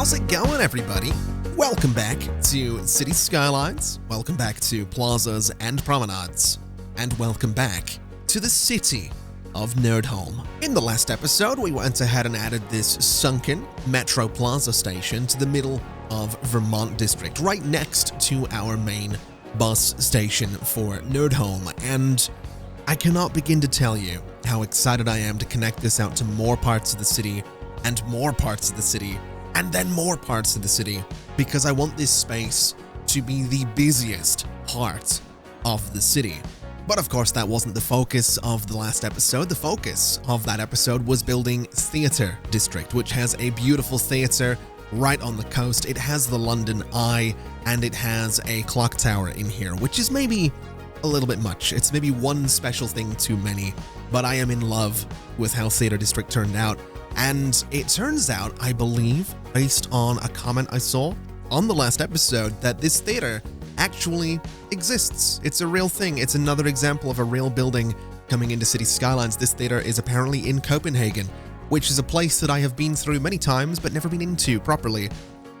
How's it going, everybody? Welcome back to City Skylines, welcome back to Plazas and Promenades, and welcome back to the city of Nerdholm. In the last episode, we went ahead and added this sunken Metro Plaza station to the middle of Vermont District, right next to our main bus station for Nerdholm, and I cannot begin to tell you how excited I am to connect this out to more parts of the city, and more parts of the city, and then more parts of the city, because I want this space to be the busiest part of the city. But of course, that wasn't the focus of the last episode. The focus of that episode was building Theatre District, which has a beautiful theatre right on the coast. It has the London Eye, and it has a clock tower in here, which is maybe a little bit much. It's maybe one special thing too many, but I am in love with how Theatre District turned out. And it turns out, I believe, based on a comment I saw on the last episode, that this theater actually exists. It's a real thing. It's another example of a real building coming into City Skylines. This theater is apparently in Copenhagen, which is a place that I have been through many times but never been into properly.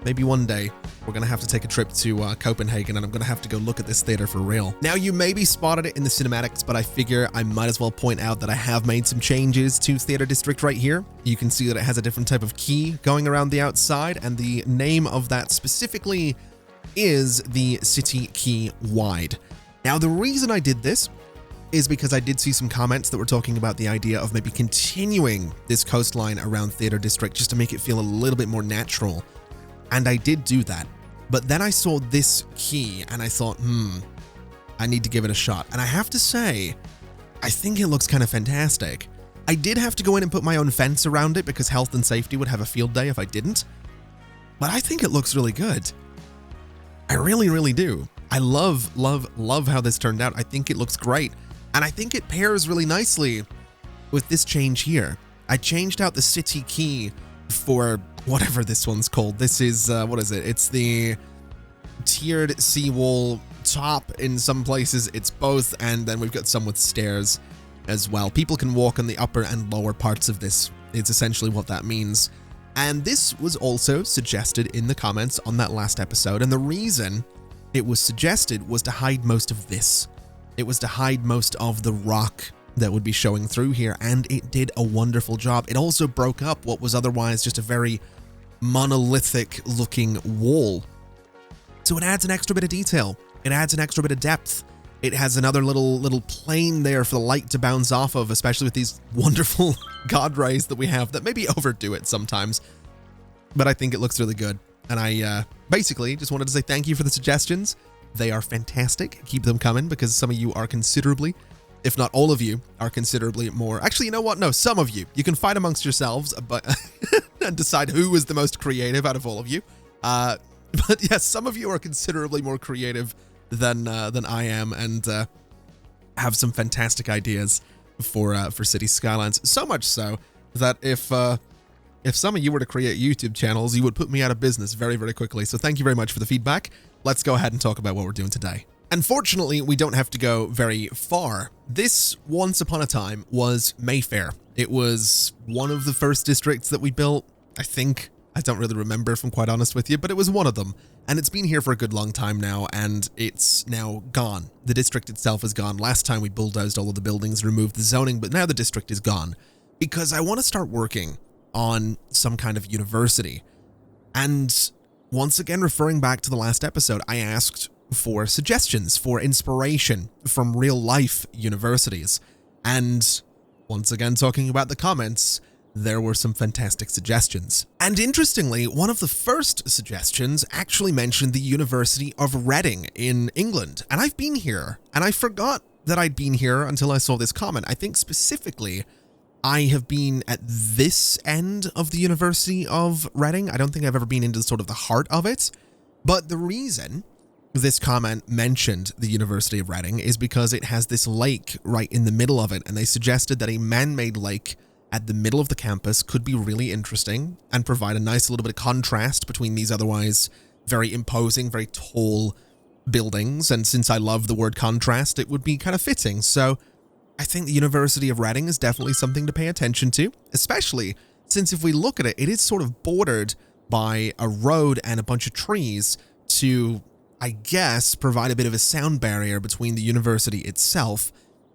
Maybe one day we're going to have to take a trip to Copenhagen, and I'm going to have to go look at this theater for real. Now, you maybe spotted it in the cinematics, but I figure I might as well point out that I have made some changes to Theatre District right here. You can see that it has a different type of key going around the outside, and the name of that specifically is the City Key Wide. Now, the reason I did this is because I did see some comments that were talking about the idea of maybe continuing this coastline around Theatre District just to make it feel a little bit more natural. And I did do that, but then I saw this key and I thought, I need to give it a shot. And I have to say, I think it looks kind of fantastic. I did have to go in and put my own fence around it because health and safety would have a field day if I didn't, but I think it looks really good. I really, really do. I love how this turned out. I think it looks great. And I think it pairs really nicely with this change here. I changed out the city key for whatever this one's called. This is, what is it? It's the tiered seawall top. In some places it's both, and then we've got some with stairs as well. People can walk on the upper and lower parts of this. It's essentially what that means. And this was also suggested in the comments on that last episode, and the reason it was suggested was to hide most of this. It was to hide most of the rock that would be showing through here, and it did a wonderful job. It also broke up what was otherwise just a very monolithic looking wall. So it adds an extra bit of detail. It adds an extra bit of depth. It has another little plane there for the light to bounce off of, especially with these wonderful god rays that we have that maybe overdo it sometimes. But I think it looks really good. And I basically just wanted to say thank you for the suggestions. They are fantastic. Keep them coming, because some of you are considerably, if not all of you, are considerably more. Actually, you know what? No, some of you. You can fight amongst yourselves, but and decide who is the most creative out of all of you. But yes, some of you are considerably more creative than I am, and have some fantastic ideas for City Skylines. So much so that if some of you were to create YouTube channels, you would put me out of business very, very quickly. So thank you very much for the feedback. Let's go ahead and talk about what we're doing today. Unfortunately, we don't have to go very far. This, once upon a time, was Mayfair. It was one of the first districts that we built, I think. I don't really remember, if I'm quite honest with you, but it was one of them. And it's been here for a good long time now, and it's now gone. The district itself is gone. Last time we bulldozed all of the buildings, removed the zoning, but now the district is gone. Because I want to start working on some kind of university. And once again, referring back to the last episode, I asked for suggestions, for inspiration from real life universities. And once again, talking about the comments, there were some fantastic suggestions. And interestingly, one of the first suggestions actually mentioned the University of Reading in England. And I've been here, and I forgot that I'd been here until I saw this comment. I think specifically, I have been at this end of the University of Reading. I don't think I've ever been into sort of the heart of it. But the reason this comment mentioned the University of Reading is because it has this lake right in the middle of it, and they suggested that a man-made lake at the middle of the campus could be really interesting and provide a nice little bit of contrast between these otherwise very imposing, very tall buildings. And since I love the word contrast, it would be kind of fitting. So I think the University of Reading is definitely something to pay attention to, especially since if we look at it, it is sort of bordered by a road and a bunch of trees to, I guess, provide a bit of a sound barrier between the university itself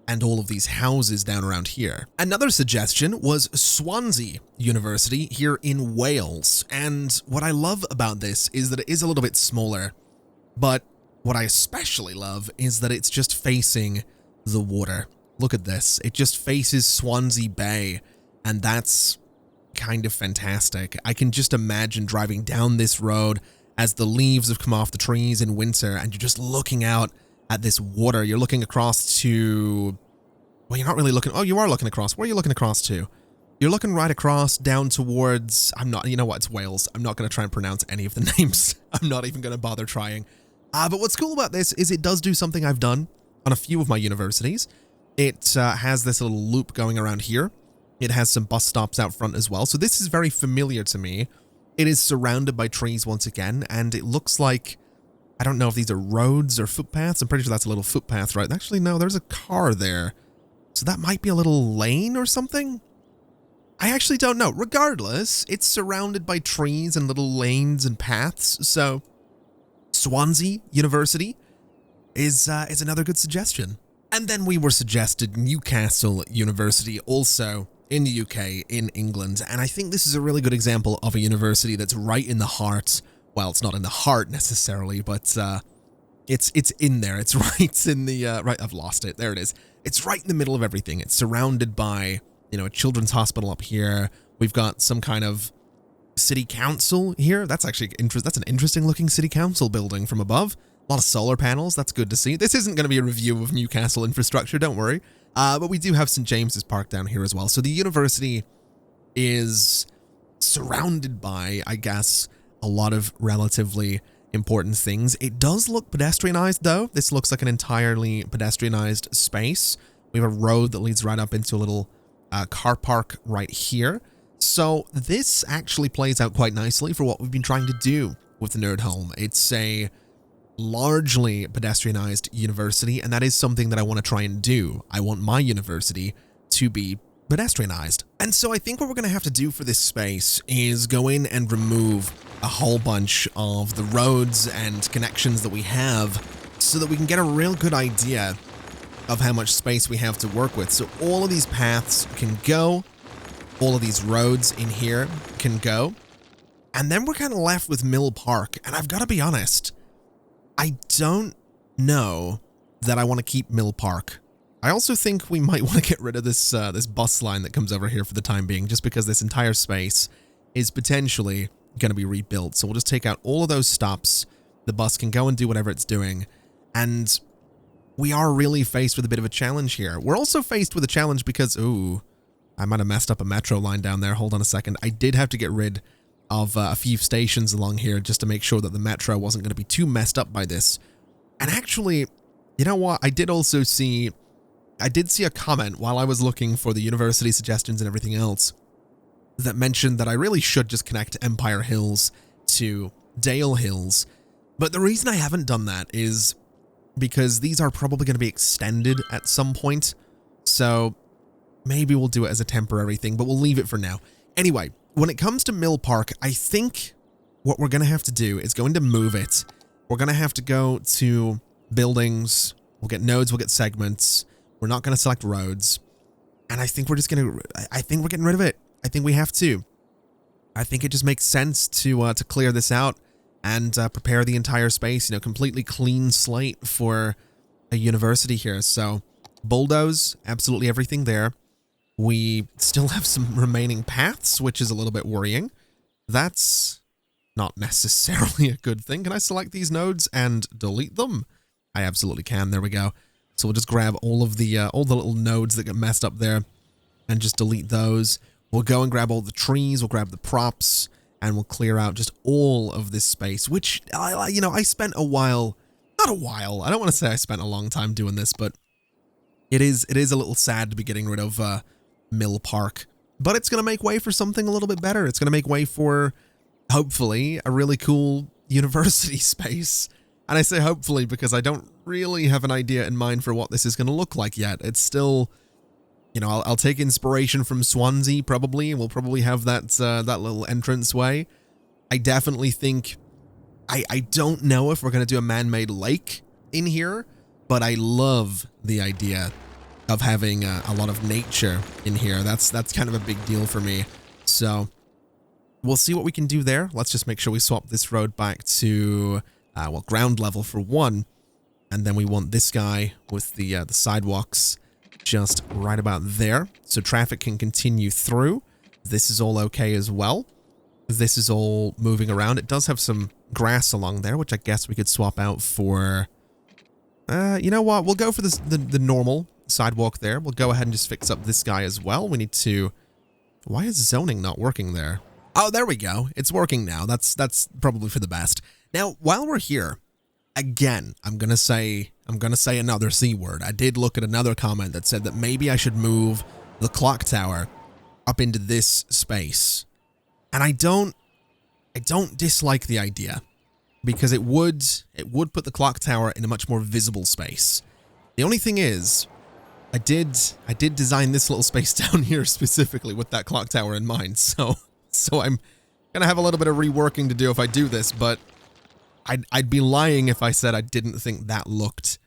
and all of these houses down around here. Another suggestion was Swansea University here in Wales. And what I love about this is that it is a little bit smaller, but what I especially love is that it's just facing the water. Look at this. It just faces Swansea Bay, and that's kind of fantastic. I can just imagine driving down this road as the leaves have come off the trees in winter, and you're just looking out at this water. You're looking across to... Well, you're not really looking... Oh, you are looking across. Where are you looking across to? You're looking right across down towards... I'm not... You know what? It's Wales. I'm not going to try and pronounce any of the names. I'm not even going to bother trying. But what's cool about this is it does do something I've done on a few of my universities. It has this little loop going around here. It has some bus stops out front as well. So this is very familiar to me. It is surrounded by trees once again, and it looks like... I don't know if these are roads or footpaths. I'm pretty sure that's a little footpath, right? Actually, no, there's a car there. So that might be a little lane or something? I actually don't know. Regardless, it's surrounded by trees and little lanes and paths. So Swansea University is another good suggestion. And then we were suggested Newcastle University, also in the UK, in England. And I think this is a really good example of a university that's right in the heart. Well, it's not in the heart necessarily, but it's in there. It's right in the, right, I've lost it. There it is. It's right in the middle of everything. It's surrounded by, you know, a children's hospital up here. We've got some kind of city council here. That's actually that's an interesting looking city council building from above. A lot of solar panels. That's good to see. This isn't going to be a review of Newcastle infrastructure, don't worry. But we do have St. James's Park down here as well. So the university is surrounded by, I guess, a lot of relatively important things. It does look pedestrianized, though. This looks like an entirely pedestrianized space. We have a road that leads right up into a little car park right here. So this actually plays out quite nicely for what we've been trying to do with the Nerdholm. It's a largely pedestrianized university, and that is something that I want to try and do. I want my university to be pedestrianized. And so I think what we're going to have to do for this space is go in and remove a whole bunch of the roads and connections that we have so that we can get a real good idea of how much space we have to work with. So all of these paths can go, all of these roads in here can go, and then we're kind of left with Mill Park. And I've got to be honest, I don't know that I want to keep Mill Park. I also think we might want to get rid of this this bus line that comes over here for the time being, just because this entire space is potentially going to be rebuilt. So we'll just take out all of those stops. The bus can go and do whatever it's doing. And we are really faced with a bit of a challenge here. We're also faced with a challenge because, ooh, I might have messed up a metro line down there. Hold on a second. I did have to get rid of a few stations along here just to make sure that the metro wasn't going to be too messed up by this. And actually, you know what? I did see a comment while I was looking for the university suggestions and everything else that mentioned that I really should just connect Empire Hills to Dale Hills. But the reason I haven't done that is because these are probably going to be extended at some point. So maybe we'll do it as a temporary thing, but we'll leave it for now. Anyway, when it comes to Mill Park, I think what we're going to have to do is going to move it. We're going to have to go to buildings. We'll get nodes, we'll get segments. We're not going to select roads. And I think we're just going to, I think we're getting rid of it. I think we have to. I think it just makes sense to clear this out and prepare the entire space, you know, completely clean slate for a university here. So bulldoze absolutely everything there. We still have some remaining paths, which is a little bit worrying. That's not necessarily a good thing. Can I select these nodes and delete them? I absolutely can. There we go. So we'll just grab all the little nodes that get messed up there and just delete those. We'll go and grab all the trees, we'll grab the props, and we'll clear out just all of this space, which, you know, I spent a while, not a while, I don't want to say I spent a long time doing this, but it is a little sad to be getting rid of Mill Park. But it's going to make way for something a little bit better. It's going to make way for, hopefully, a really cool university space. And I say hopefully because I don't really have an idea in mind for what this is going to look like yet. It's still, you know, I'll take inspiration from Swansea probably, and we'll probably have that that little entranceway. I definitely think, I don't know if we're going to do a man-made lake in here, but I love the idea of having a lot of nature in here. That's kind of a big deal for me. So we'll see what we can do there. Let's just make sure we swap this road back to, well, ground level for one. And then we want this guy with the sidewalks just right about there. So traffic can continue through. This is all okay as well. This is all moving around. It does have some grass along there, which I guess we could swap out for... you know what? We'll go for the normal sidewalk there. We'll go ahead and just fix up this guy as well. We need to... Why is zoning not working there? Oh, there we go. It's working now. That's probably for the best. Now, while we're here, again, I'm gonna say another C word. I did look at another comment that said that maybe I should move the clock tower up into this space. And I don't dislike the idea, because it would put the clock tower in a much more visible space. The only thing is, I did design this little space down here specifically with that clock tower in mind, so I'm gonna have a little bit of reworking to do if I do this, but I'd be lying if I said I didn't think that looked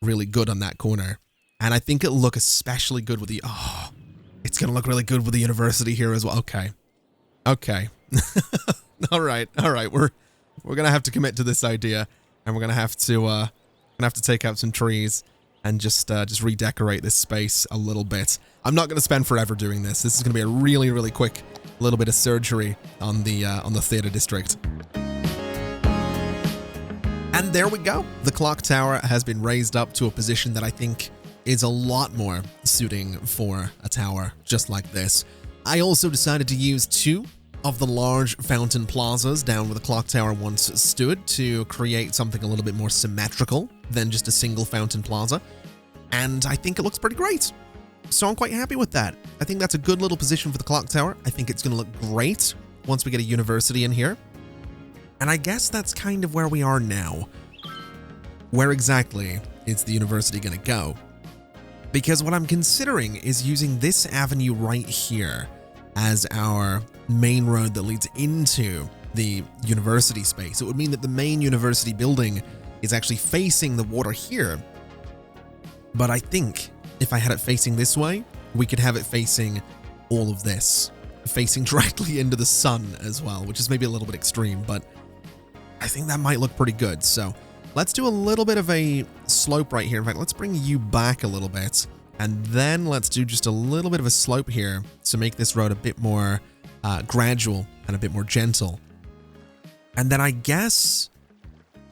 really good on that corner. And I think it'll look especially good with the, it's gonna look really good with the university here as well. Okay. All right. We're gonna have to commit to this idea, and we're gonna have to take out some trees and just redecorate this space a little bit. I'm not gonna spend forever doing this. This is gonna be a really, really quick little bit of surgery on the theater district. And there we go. The clock tower has been raised up to a position that I think is a lot more suiting for a tower just like this. I also decided to use 2 of the large fountain plazas down where the clock tower once stood to create something a little bit more symmetrical than just a single fountain plaza. And I think it looks pretty great. So I'm quite happy with that. I think that's a good little position for the clock tower. I think it's going to look great once we get a university in here. And I guess that's kind of where we are now. Where exactly is the university going to go? Because what I'm considering is using this avenue right here as our main road that leads into the university space. It would mean that the main university building is actually facing the water here. But I think if I had it facing this way, we could have it facing all of this, facing directly into the sun as well, which is maybe a little bit extreme, but I think that might look pretty good. So let's do a little bit of a slope right here. In fact, let's bring you back a little bit, and then let's do just a little bit of a slope here to make this road a bit more gradual and a bit more gentle. And then I guess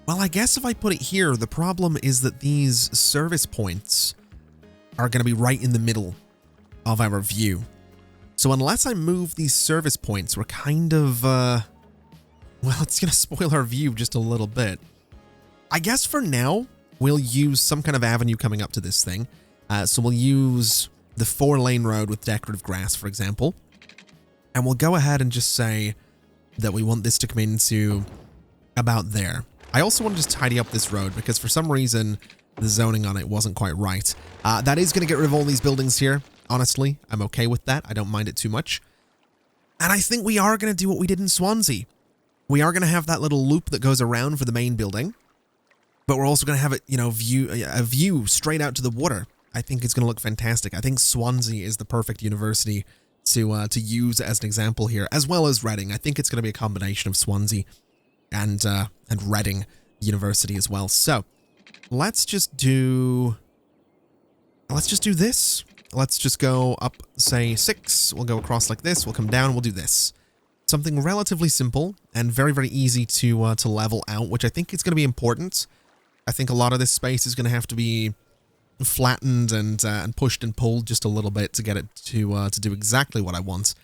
if I put it here, the problem is that these service points are going to be right in the middle of our view. So unless I move these service points, we're kind of, well, it's going to spoil our view just a little bit. I guess for now, we'll use some kind of avenue coming up to this thing. So we'll use the 4-lane road with decorative grass, for example. And we'll go ahead and just say that we want this to come into about there. I also want to just tidy up this road because for some reason, the zoning on it wasn't quite right. That is going to get rid of all these buildings here. Honestly, I'm okay with that. I don't mind it too much. And I think we are going to do what we did in Swansea. We are going to have that little loop that goes around for the main building. But we're also going to have it, a view straight out to the water. I think it's going to look fantastic. I think Swansea is the perfect university to use as an example here, as well as Reading. I think it's going to be a combination of Swansea and Reading University as well. So let's just do this. Let's just go up, say 6. We'll go across like this. We'll come down. We'll do this. Something relatively simple and very, very easy to level out, which I think is going to be important. I think a lot of this space is going to have to be flattened and pushed and pulled just a little bit to get it to do exactly what I want.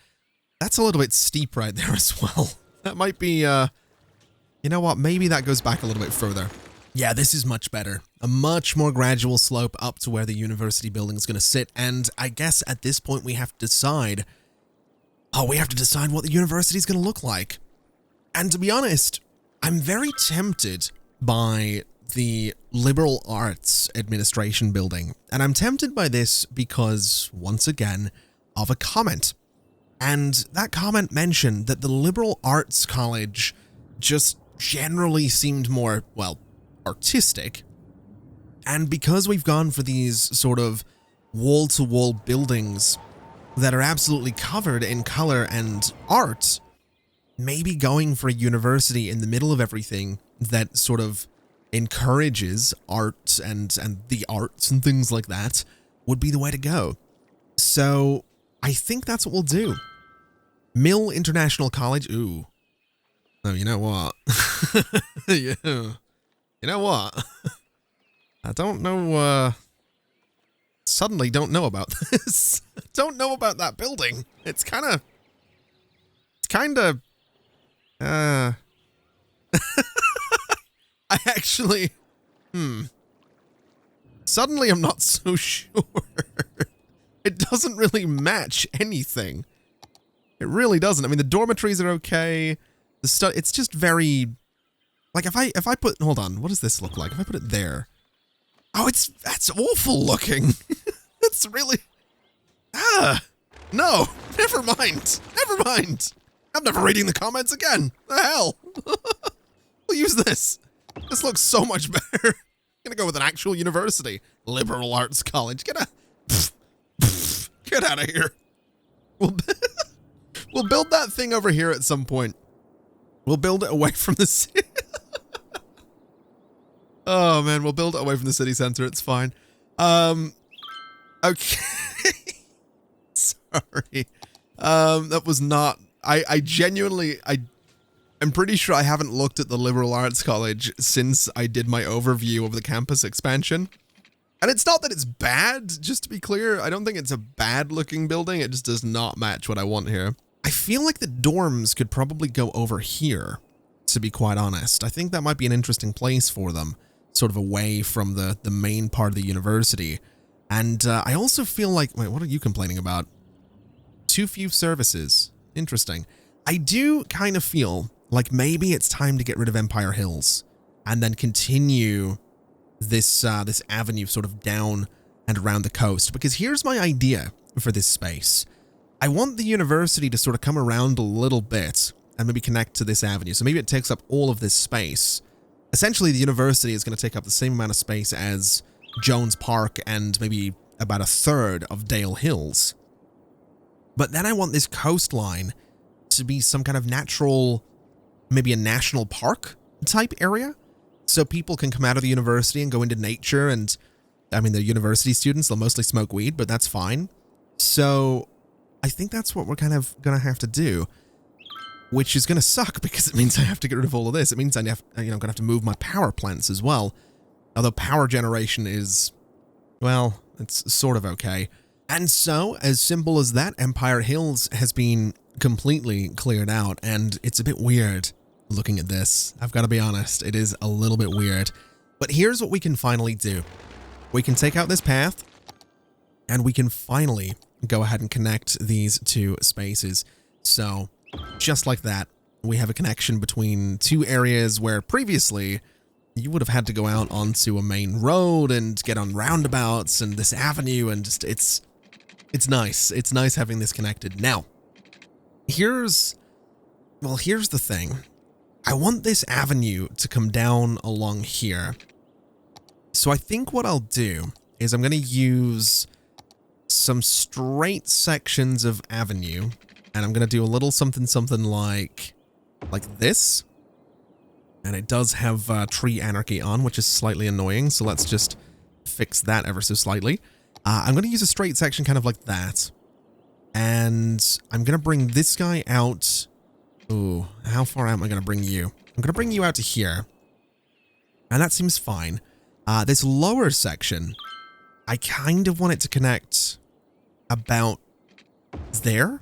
That's a little bit steep right there as well. That might be, you know what, maybe that goes back a little bit further. Yeah, this is much better. A much more gradual slope up to where the university building is going to sit. And I guess at this point we have to decide, what the university is going to look like. And to be honest, I'm very tempted by the liberal arts administration building. And I'm tempted by this because, once again, of a comment. And that comment mentioned that the liberal arts college just generally seemed more, well, artistic. And because we've gone for these sort of wall-to-wall buildings that are absolutely covered in color and art, maybe going for a university in the middle of everything that sort of encourages art and the arts and things like that would be the way to go. So I think that's what we'll do. Mill International College. Ooh. Oh, you know what? Yeah. You know what? I don't know, suddenly don't know about this. Don't know about that building. It's kind of, I actually, suddenly I'm not so sure. It doesn't really match anything. It really doesn't. I mean, the dormitories are okay. It's just very, like, if I put, hold on, what does this look like? If I put it there. Oh, that's awful looking. It's really, no, never mind. Never mind. I'm never reading the comments again. The hell? We'll use this. This looks so much better. I'm gonna go with an actual university. Liberal arts college. Get out of here. We'll build that thing over here at some point. We'll build it away from the city. Oh man, we'll build it away from the city center. It's fine. Okay. Sorry. That was not, I genuinely, I'm pretty sure I haven't looked at the liberal arts college since I did my overview of the campus expansion. And it's not that it's bad, just to be clear. I don't think it's a bad looking building. It just does not match what I want here. I feel like the dorms could probably go over here, to be quite honest. I think that might be an interesting place for them, sort of away from the main part of the university. And I also feel like, wait, what are you complaining about? Too few services. Interesting. I do kind of feel like maybe it's time to get rid of Empire Hills and then continue this this avenue sort of down and around the coast, because here's my idea for this space. I want the university to sort of come around a little bit and maybe connect to this avenue. So maybe it takes up all of this space. Essentially, the university is going to take up the same amount of space as Jones Park and maybe about a third of Dale Hills. But then I want this coastline to be some kind of natural, maybe a national park type area. So people can come out of the university and go into nature, and I mean, they're university students, they'll mostly smoke weed, but that's fine. So I think that's what we're kind of going to have to do, which is going to suck because it means I have to get rid of all of this. It means I'm going to have to move my power plants as well. Although power generation is, well, it's sort of okay. And so, as simple as that, Empire Hills has been completely cleared out, and it's a bit weird looking at this. I've got to be honest, it is a little bit weird. But here's what we can finally do. We can take out this path, and we can finally go ahead and connect these two spaces. So, just like that, we have a connection between two areas where previously you would have had to go out onto a main road and get on roundabouts and this avenue, and just it's nice. It's nice having this connected. Now, here's the thing. I want this avenue to come down along here. So I think what I'll do is I'm going to use some straight sections of avenue, and I'm going to do a little something like this. And it does have tree anarchy on, which is slightly annoying. So let's just fix that ever so slightly. I'm going to use a straight section kind of like that. And I'm going to bring this guy out. Ooh, how far out am I going to bring you? I'm going to bring you out to here. And that seems fine. This lower section, I kind of want it to connect about there.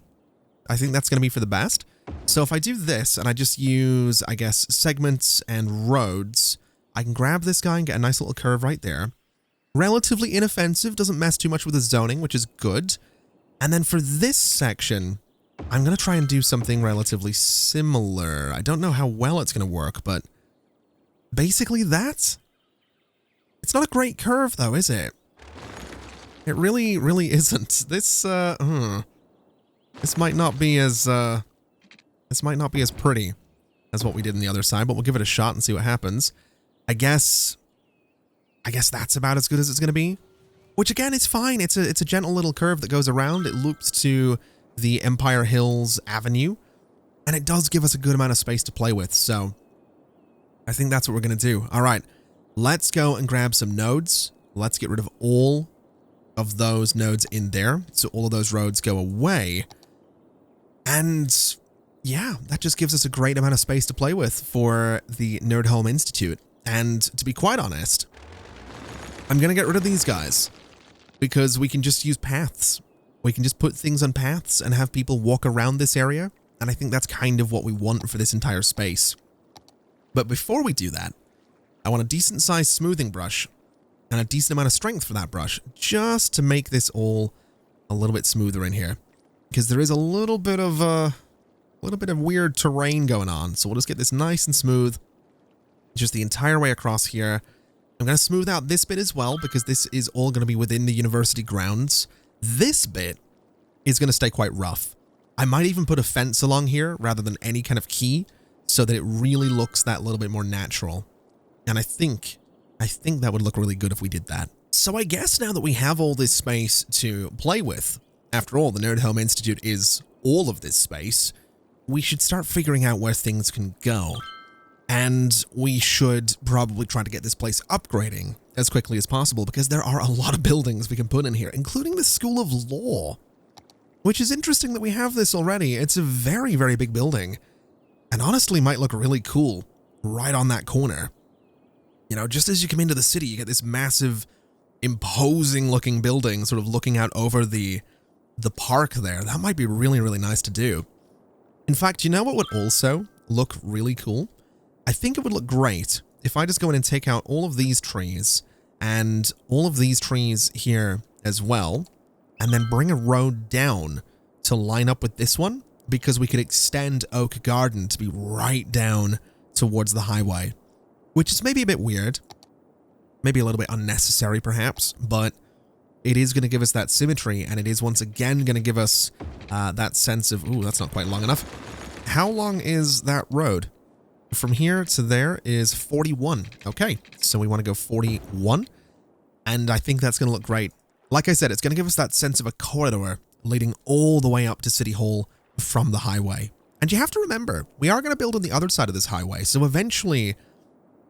I think that's going to be for the best. So if I do this and I just use, I guess, segments and roads, I can grab this guy and get a nice little curve right there. Relatively inoffensive, doesn't mess too much with the zoning, which is good. And then for this section, I'm going to try and do something relatively similar. I don't know how well it's going to work, but basically that. It's not a great curve though, is it? It really, really isn't. This, This might not be as pretty as what we did on the other side, but we'll give it a shot and see what happens. I guess that's about as good as it's going to be, which again is fine. It's a gentle little curve that goes around. It loops to the Empire Hills Avenue, and it does give us a good amount of space to play with. So I think that's what we're going to do. All right, let's go and grab some nodes. Let's get rid of all of those nodes in there, so all of those roads go away. And yeah, that just gives us a great amount of space to play with for the Nerdholm Institute. And to be quite honest, I'm going to get rid of these guys because we can just use paths. We can just put things on paths and have people walk around this area. And I think that's kind of what we want for this entire space. But before we do that, I want a decent sized smoothing brush and a decent amount of strength for that brush, just to make this all a little bit smoother in here. Because there is a little bit of weird terrain going on. So we'll just get this nice and smooth just the entire way across here. I'm going to smooth out this bit as well, because this is all going to be within the university grounds. This bit is going to stay quite rough. I might even put a fence along here rather than any kind of key, so that it really looks that little bit more natural. And I think that would look really good if we did that. So I guess now that we have all this space to play with, after all, the Nerdholm Institute is all of this space, we should start figuring out where things can go. And we should probably try to get this place upgrading as quickly as possible, because there are a lot of buildings we can put in here, including the School of Law, which is interesting that we have this already. It's a very, very big building, and honestly might look really cool right on that corner. You know, just as you come into the city, you get this massive, imposing looking building sort of looking out over the park there. That might be really, really nice to do. In fact, you know what would also look really cool? I think it would look great if I just go in and take out all of these trees and all of these trees here as well, and then bring a road down to line up with this one, because we could extend Oak Garden to be right down towards the highway, which is maybe a bit weird, maybe a little bit unnecessary perhaps, but it is going to give us that symmetry, and it is once again going to give us that sense of, ooh, that's not quite long enough. How long is that road? From here to there is 41. Okay, so we want to go 41, and I think that's going to look great. Like I said, it's going to give us that sense of a corridor leading all the way up to City Hall from the highway. And you have to remember, we are going to build on the other side of this highway, so eventually,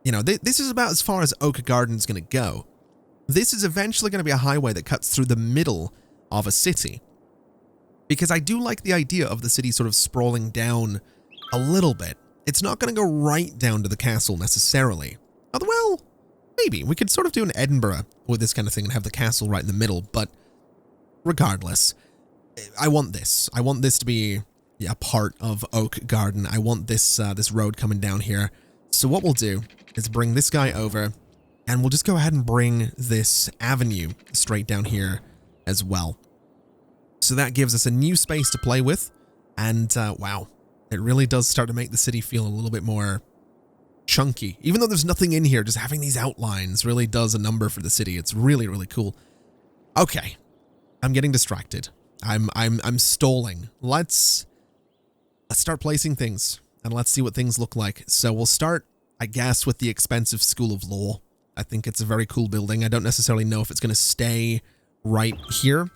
you know, this is about as far as Oak Garden's going to go. This is eventually going to be a highway that cuts through the middle of a city. Because I do like the idea of the city sort of sprawling down a little bit. It's not going to go right down to the castle necessarily. Although, well, maybe. We could sort of do an Edinburgh with this kind of thing and have the castle right in the middle. But regardless, I want this. I want this to be a part of Oak Garden. I want this this road coming down here. So what we'll do is bring this guy over, and we'll just go ahead and bring this avenue straight down here as well. So that gives us a new space to play with. And wow, it really does start to make the city feel a little bit more chunky. Even though there's nothing in here, just having these outlines really does a number for the city. It's really, really cool. Okay, I'm getting distracted. I'm stalling. Let's start placing things, and let's see what things look like. So we'll start, I guess, with the expensive School of Law. I think it's a very cool building. I don't necessarily know if it's going to stay right here,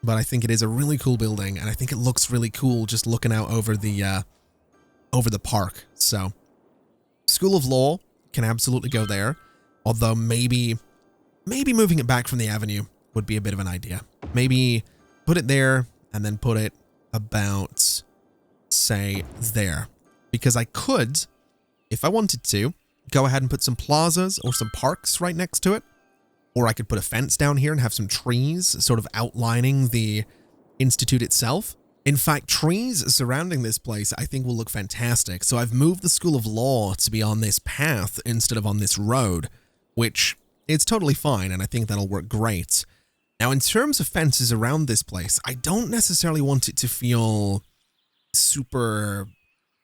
but I think it is a really cool building, and I think it looks really cool just looking out over the park. So School of Law can absolutely go there, although maybe moving it back from the avenue would be a bit of an idea. Maybe put it there and then put it about, say, there, because I could, if I wanted to, go ahead and put some plazas or some parks right next to it. Or I could put a fence down here and have some trees sort of outlining the institute itself. In fact, trees surrounding this place I think will look fantastic. So I've moved the School of Law to be on this path instead of on this road, which is totally fine, and I think that'll work great. Now, in terms of fences around this place, I don't necessarily want it to feel super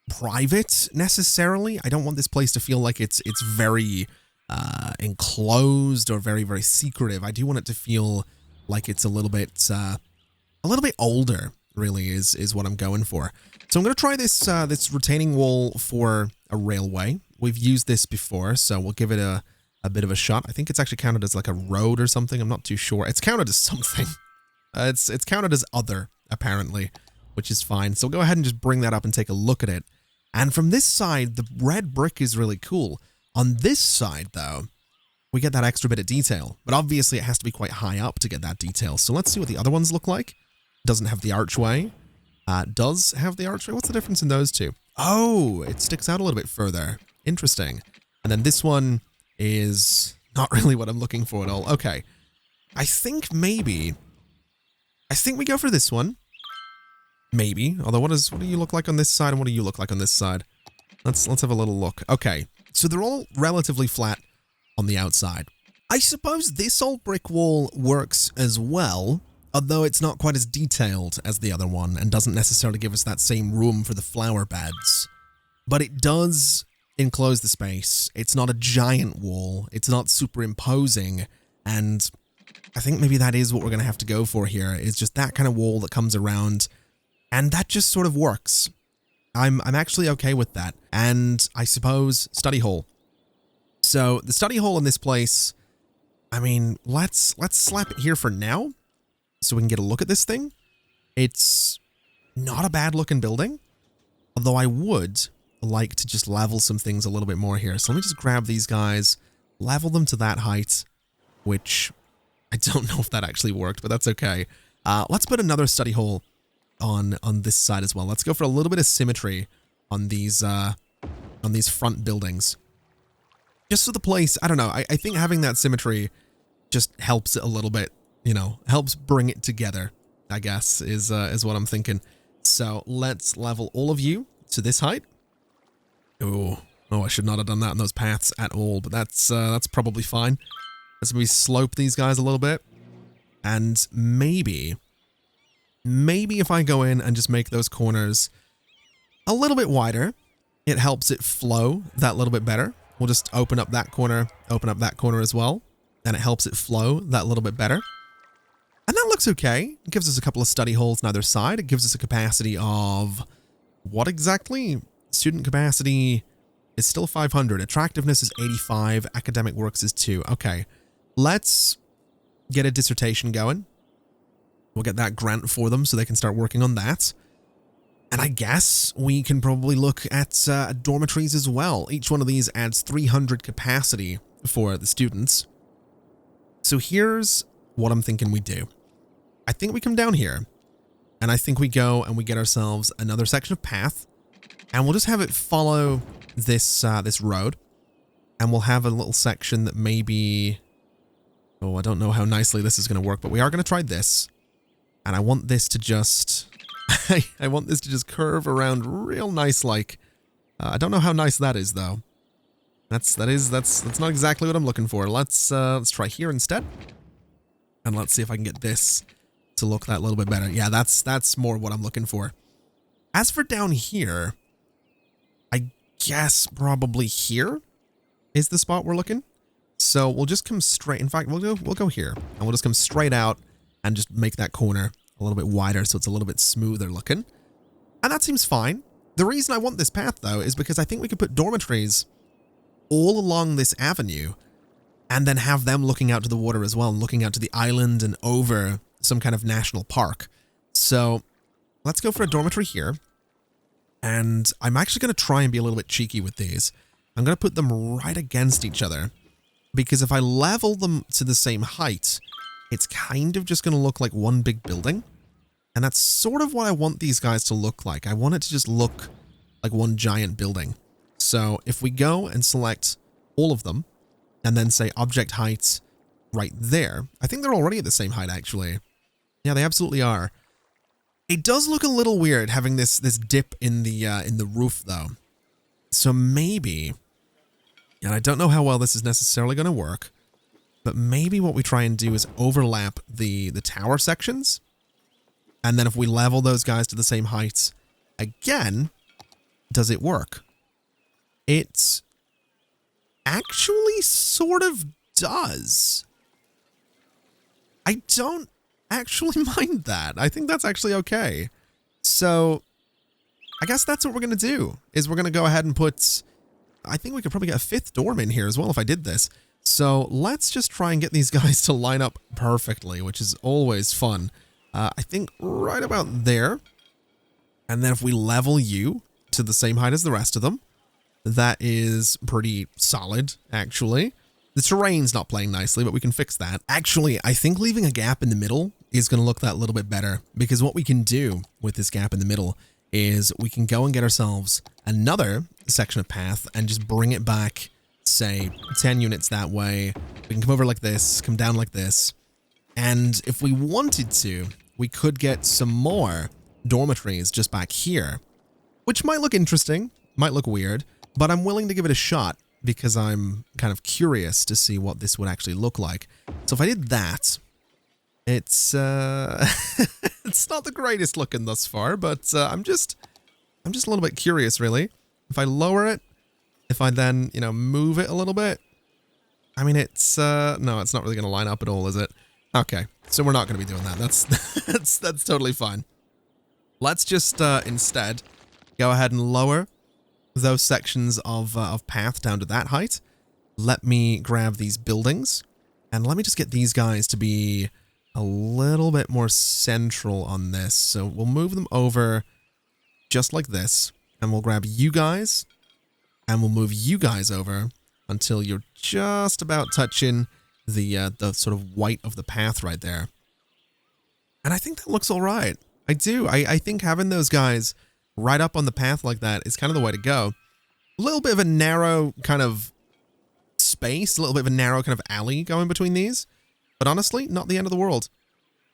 private necessarily. I don't want this place to feel like it's very enclosed or very, very secretive. I do want it to feel like it's a little bit older really is what I'm going for. So I'm going to try this this retaining wall for a railway. We've used this before, so we'll give it a bit of a shot. I think it's actually counted as like a road or something. I'm not too sure. It's counted as something. It's counted as other, apparently, which is fine. So we'll go ahead and just bring that up and take a look at it. And from this side, the red brick is really cool. On this side, though, we get that extra bit of detail. But obviously, it has to be quite high up to get that detail. So let's see what the other ones look like. Doesn't have the archway. Does have the archway. What's the difference in those two? Oh, it sticks out a little bit further. Interesting. And then this one is not really what I'm looking for at all. Okay. I think we go for this one. Maybe. Although, what do you look like on this side and what do you look like on this side? Let's have a little look. Okay. So they're all relatively flat on the outside. I suppose this old brick wall works as well, although it's not quite as detailed as the other one and doesn't necessarily give us that same room for the flower beds. But it does enclose the space. It's not a giant wall. It's not superimposing. And I think maybe that is what we're going to have to go for here, is just that kind of wall that comes around. And that just sort of works. I'm actually okay with that. And I suppose study hall. So the study hall in this place, I mean, let's slap it here for now so we can get a look at this thing. It's not a bad looking building, although I would like to just level some things a little bit more here. So let me just grab these guys, level them to that height, which I don't know if that actually worked, but that's okay. Let's put another study hall on this side as well. Let's go for a little bit of symmetry on these front buildings. Just so the place, I don't know, I think having that symmetry just helps it a little bit, you know, helps bring it together, I guess, is what I'm thinking. So let's level all of you to this height. Oh, I should not have done that in those paths at all, but that's probably fine. Let's maybe slope these guys a little bit. And maybe if I go in and just make those corners a little bit wider, it helps it flow that little bit better. We'll just open up that corner as well, and it helps it flow that little bit better. And that looks okay. It gives us a couple of study halls on either side. It gives us a capacity of what exactly? Student capacity is still 500. Attractiveness is 85. Academic works is 2. Okay, let's get a dissertation going. We'll get that grant for them so they can start working on that. And I guess we can probably look at dormitories as well. Each one of these adds 300 capacity for the students. So here's what I'm thinking we do. I think we come down here, and I think we go and we get ourselves another section of path, and we'll just have it follow this this road, and we'll have a little section that maybe, oh, I don't know how nicely this is going to work, but we are going to try this, and I want this to just, I want this to just curve around real nice, like, I don't know how nice that is though. That's not exactly what I'm looking for. Let's try here instead. And let's see if I can get this to look that little bit better. Yeah, that's more what I'm looking for. As for down here, I guess probably here is the spot we're looking. So we'll just come straight. In fact, we'll go here, and we'll just come straight out and just make that corner a little bit wider so it's a little bit smoother looking. And that seems fine. The reason I want this path though is because I think we could put dormitories all along this avenue, and then have them looking out to the water as well, and looking out to the island and over some kind of national park. So let's go for a dormitory here. And I'm actually going to try and be a little bit cheeky with these. I'm going to put them right against each other, because if I level them to the same height, it's kind of just going to look like one big building. And that's sort of what I want these guys to look like. I want it to just look like one giant building. So if we go and select all of them, and then say object height right there, I think they're already at the same height actually. Yeah, they absolutely are. It does look a little weird having this dip in the roof though. So maybe, and I don't know how well this is necessarily going to work, but maybe what we try and do is overlap the tower sections, and then if we level those guys to the same height again, does it work? It actually sort of does. I don't actually mind that. I think that's actually okay. So I guess that's what we're going to do, is we're going to go ahead and put, I think we could probably get a 5th dorm in here as well if I did this. So let's just try and get these guys to line up perfectly, which is always fun. I think right about there. And then if we level you to the same height as the rest of them, that is pretty solid, actually. The terrain's not playing nicely, but we can fix that. Actually, I think leaving a gap in the middle is going to look that little bit better, because what we can do with this gap in the middle is we can go and get ourselves another section of path and just bring it back, say, 10 units that way. We can come over like this, come down like this. And if we wanted to, we could get some more dormitories just back here, which might look interesting, might look weird, but I'm willing to give it a shot because I'm kind of curious to see what this would actually look like. So if I did that, it's it's not the greatest looking thus far, but I'm just a little bit curious, really. If I lower it, if I then, you know, move it a little bit, I mean, it's no, it's not really going to line up at all, is it? Okay, so we're not going to be doing that. That's totally fine. Let's just instead go ahead and lower those sections of path down to that height. Let me grab these buildings, and let me just get these guys to be a little bit more central on this. So we'll move them over just like this, and we'll grab you guys, and we'll move you guys over until you're just about touching the sort of white of the path right there. And I think that looks all right. I do. I think having those guys right up on the path like that is kind of the way to go. A little bit of a narrow kind of space, a little bit of a narrow kind of alley going between these. But honestly, not the end of the world.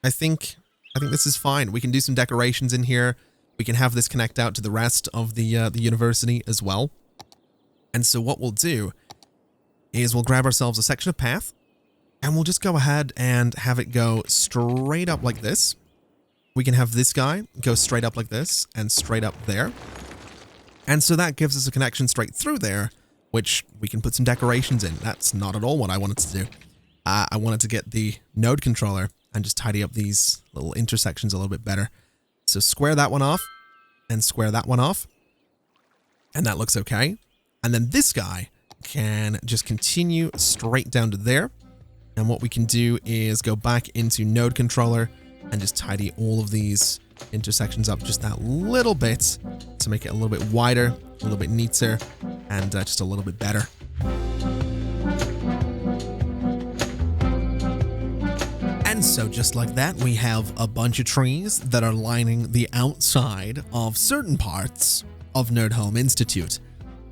I think this is fine. We can do some decorations in here. We can have this connect out to the rest of the university as well. And so what we'll do is we'll grab ourselves a section of path, and we'll just go ahead and have it go straight up like this. We can have this guy go straight up like this and straight up there. And so that gives us a connection straight through there, which we can put some decorations in. That's not at all what I wanted to do. I wanted to get the node controller and just tidy up these little intersections a little bit better. So square that one off and square that one off. And that looks okay. And then this guy can just continue straight down to there. And what we can do is go back into node controller and just tidy all of these intersections up just that little bit to make it a little bit wider, a little bit neater, and just a little bit better. And so just like that, we have a bunch of trees that are lining the outside of certain parts of Nerdholm Institute.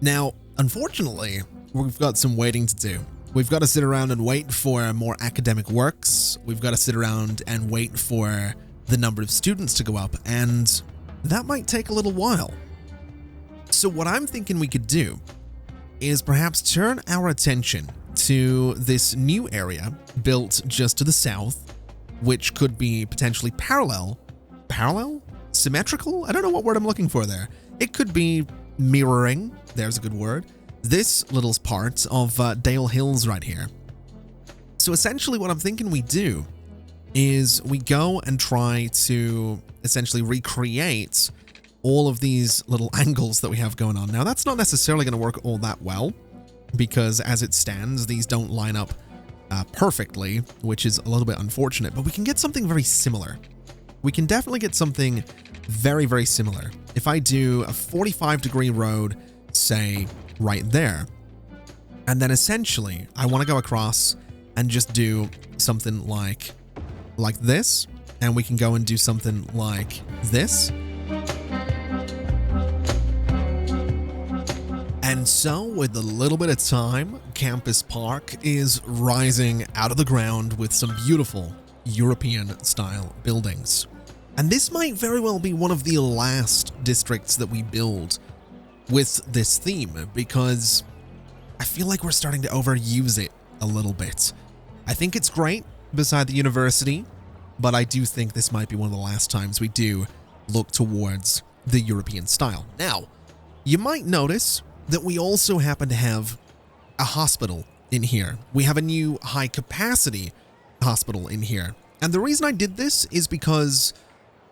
Now, unfortunately, we've got some waiting to do. We've got to sit around and wait for more academic works. We've got to sit around and wait for the number of students to go up, and that might take a little while. So what I'm thinking we could do is perhaps turn our attention to this new area built just to the south, which could be potentially parallel? Symmetrical? I don't know what word I'm looking for there. It could be mirroring. There's a good word. This little part of Dale Hills right here. So essentially what I'm thinking we do is we go and try to essentially recreate all of these little angles that we have going on. Now, that's not necessarily going to work all that well, because as it stands, these don't line up perfectly, which is a little bit unfortunate, but we can get something very similar. We can definitely get something very, very similar. If I do a 45-degree road, say, right there, and then essentially I want to go across and just do something like this, and we can go and do something like this. And so, with a little bit of time, Campus Park is rising out of the ground with some beautiful European-style buildings. And this might very well be one of the last districts that we build with this theme, because I feel like we're starting to overuse it a little bit. I think it's great beside the university, but I do think this might be one of the last times we do look towards the European style. Now, you might notice that we also happen to have a hospital in here. We have a new high-capacity hospital in here. And the reason I did this is because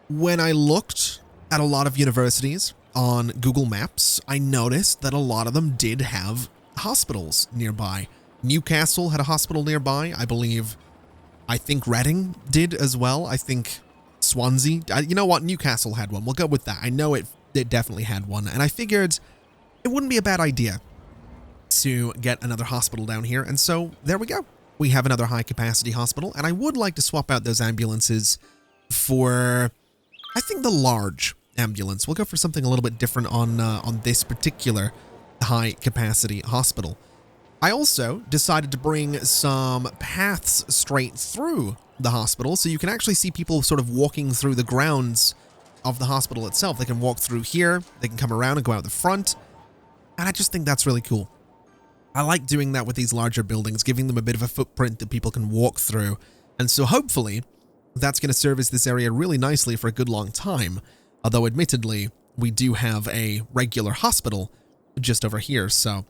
when I looked at a lot of universities on Google Maps, I noticed that a lot of them did have hospitals nearby. Newcastle had a hospital nearby, I think Reading did as well. I think Swansea. You know what? Newcastle had one. We'll go with that. I know it definitely had one. And I figured it wouldn't be a bad idea to get another hospital down here. And so there we go. We have another high capacity hospital. And I would like to swap out those ambulances for, I think, the large ambulance. We'll go for something a little bit different on this particular high capacity hospital. I also decided to bring some paths straight through the hospital, so you can actually see people sort of walking through the grounds of the hospital itself. They can walk through here, they can come around and go out the front, and I just think that's really cool. I like doing that with these larger buildings, giving them a bit of a footprint that people can walk through, and so hopefully that's going to service this area really nicely for a good long time, although admittedly, we do have a regular hospital just over here, so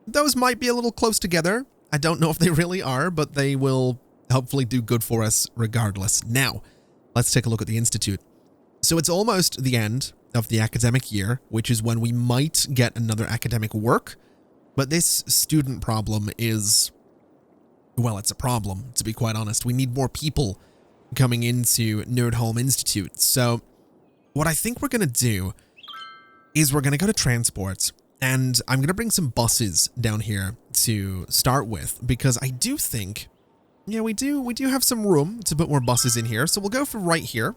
those might be a little close together. I don't know if they really are, but they will hopefully do good for us regardless. Now, let's take a look at the Institute. So it's almost the end of the academic year, which is when we might get another academic work. But this student problem is, well, it's a problem, to be quite honest. We need more people coming into Nerdholm Institute. So what I think we're going to do is we're going to go to transport. And I'm going to bring some buses down here to start with, because I do think, yeah, we do have some room to put more buses in here. So we'll go for right here.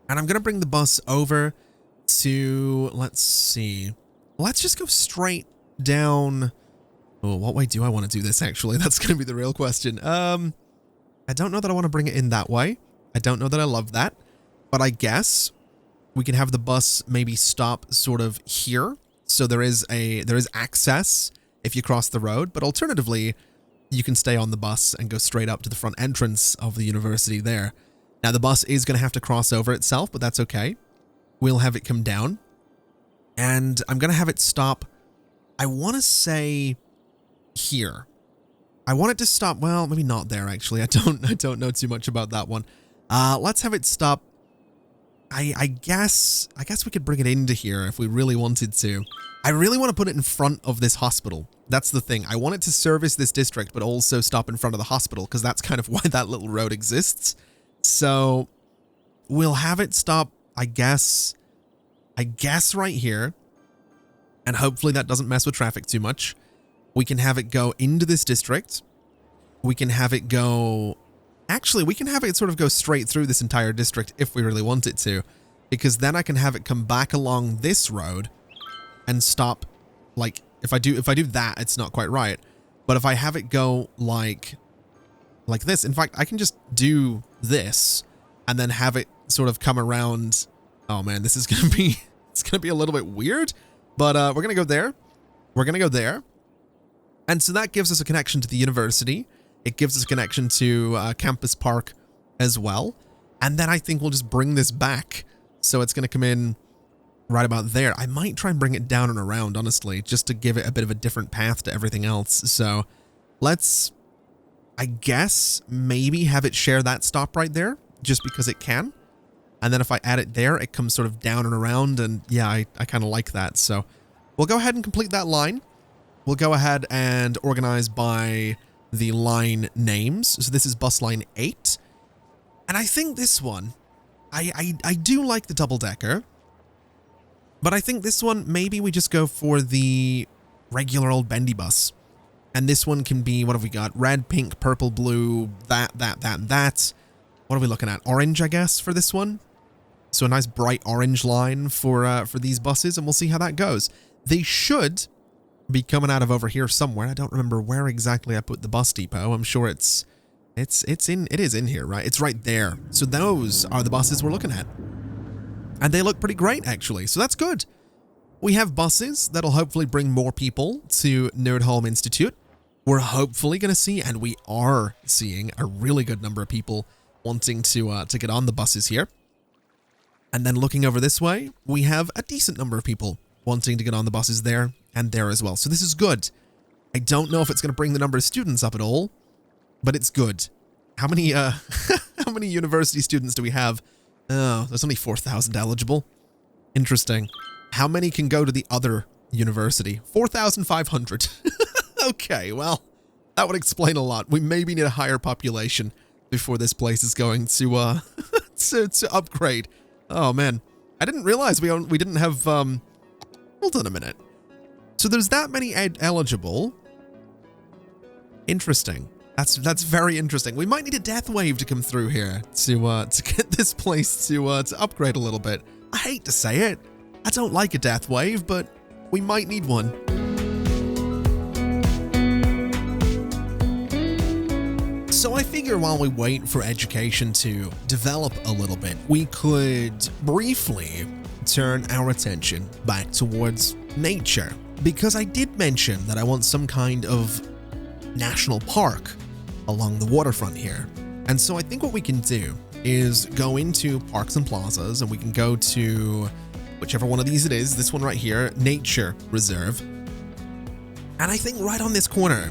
And I'm going to bring the bus over to, let's see, let's just go straight down. Oh, what way do I want to do this, actually? That's going to be the real question. I don't know that I want to bring it in that way. I don't know that I love that. But I guess we can have the bus maybe stop sort of here. So there is access if you cross the road, but alternatively, you can stay on the bus and go straight up to the front entrance of the university there. Now, the bus is going to have to cross over itself, but that's okay. We'll have it come down, and I'm going to have it stop, I want to say here. I want it to stop, well, maybe not there, actually. I don't know too much about that one. Let's have it stop. I guess we could bring it into here if we really wanted to. I really want to put it in front of this hospital. That's the thing. I want it to service this district, but also stop in front of the hospital, because that's kind of why that little road exists. So we'll have it stop, I guess right here. And hopefully that doesn't mess with traffic too much. We can have it go into this district. We can have it go... Actually, we can have it sort of go straight through this entire district if we really want it to, because then I can have it come back along this road and stop. Like, if I do that, it's not quite right. But if I have it go like this, in fact, I can just do this and then have it sort of come around. Oh man, this is going to be, it's going to be a little bit weird, but we're going to go there. We're going to go there. And so that gives us a connection to the university. It gives us a connection to Campus Park as well. And then I think we'll just bring this back. So it's going to come in right about there. I might try and bring it down and around, honestly, just to give it a bit of a different path to everything else. So let's, I guess, maybe have it share that stop right there, just because it can. And then if I add it there, it comes sort of down and around. And yeah, I kind of like that. So we'll go ahead and complete that line. We'll go ahead and organize by the line names. So this is bus line 8. And I think this one, I do like the double-decker, but I think this one, maybe we just go for the regular old bendy bus. And this one can be, what have we got? Red, pink, purple, blue, that. What are we looking at? Orange, I guess, for this one. So a nice bright orange line for these buses, and we'll see how that goes. They should be coming out of over here somewhere. I don't remember where exactly I put the bus depot. I'm sure it is in here, right? It's right there. So those are the buses we're looking at. And they look pretty great, actually. So that's good. We have buses that'll hopefully bring more people to Nerdholm Institute. We're hopefully going to see, and we are seeing, a really good number of people wanting to get on the buses here. And then looking over this way, we have a decent number of people wanting to get on the buses there and there as well. So this is good. I don't know if it's going to bring the number of students up at all, but it's good. How many how many university students do we have? Oh, there's only 4,000 eligible. Interesting. How many can go to the other university? 4,500. Okay, well, that would explain a lot. We maybe need a higher population before this place is going to to upgrade. Oh man, I didn't realize we didn't have hold on a minute. So there's that many eligible. Interesting. That's very interesting. We might need a death wave to come through here to get this place to upgrade a little bit. I hate to say it. I don't like a death wave, but we might need one. So I figure while we wait for education to develop a little bit, we could briefly turn our attention back towards nature. Because I did mention that I want some kind of national park along the waterfront here. And so I think what we can do is go into parks and plazas, and we can go to whichever one of these it is, this one right here, Nature Reserve. And I think right on this corner,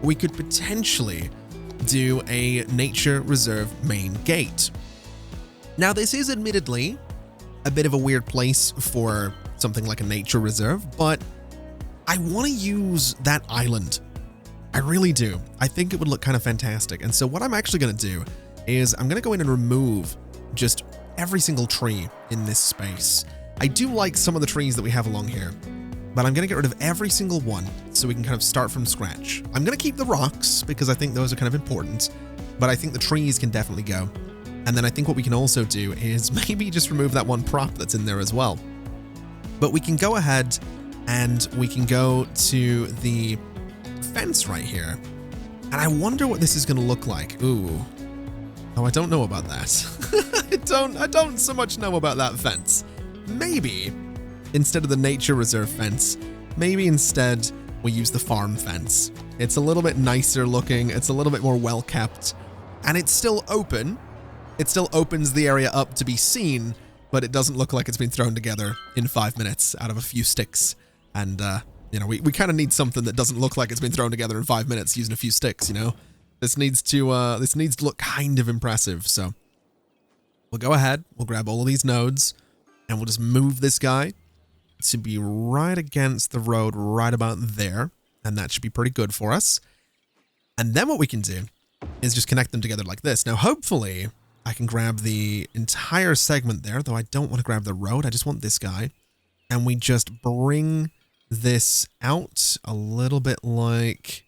we could potentially do a Nature Reserve main gate. Now, this is admittedly a bit of a weird place for something like a nature reserve, but I want to use that island. I really do. I think it would look kind of fantastic. And so what I'm actually going to do is I'm going to go in and remove just every single tree in this space. I do like some of the trees that we have along here, but I'm going to get rid of every single one so we can kind of start from scratch. I'm going to keep the rocks because I think those are kind of important, but I think the trees can definitely go. And then I think what we can also do is maybe just remove that one prop that's in there as well. But we can go ahead and we can go to the fence right here. And I wonder what this is going to look like. Ooh. Oh, I don't know about that. I don't so much know about that fence. Maybe instead of the nature reserve fence, maybe instead we use the farm fence. It's a little bit nicer looking. It's a little bit more well kept, and it's still open. It still opens the area up to be seen, but it doesn't look like it's been thrown together in 5 minutes out of a few sticks. And, you know, we kind of need something that doesn't look like it's been thrown together in 5 minutes using a few sticks, you know? This needs to look kind of impressive. So we'll go ahead, we'll grab all of these nodes, and we'll just move this guy to be right against the road right about there. And that should be pretty good for us. And then what we can do is just connect them together like this. Now, hopefully I can grab the entire segment there, though I don't want to grab the road. I just want this guy. And we just bring this out a little bit like,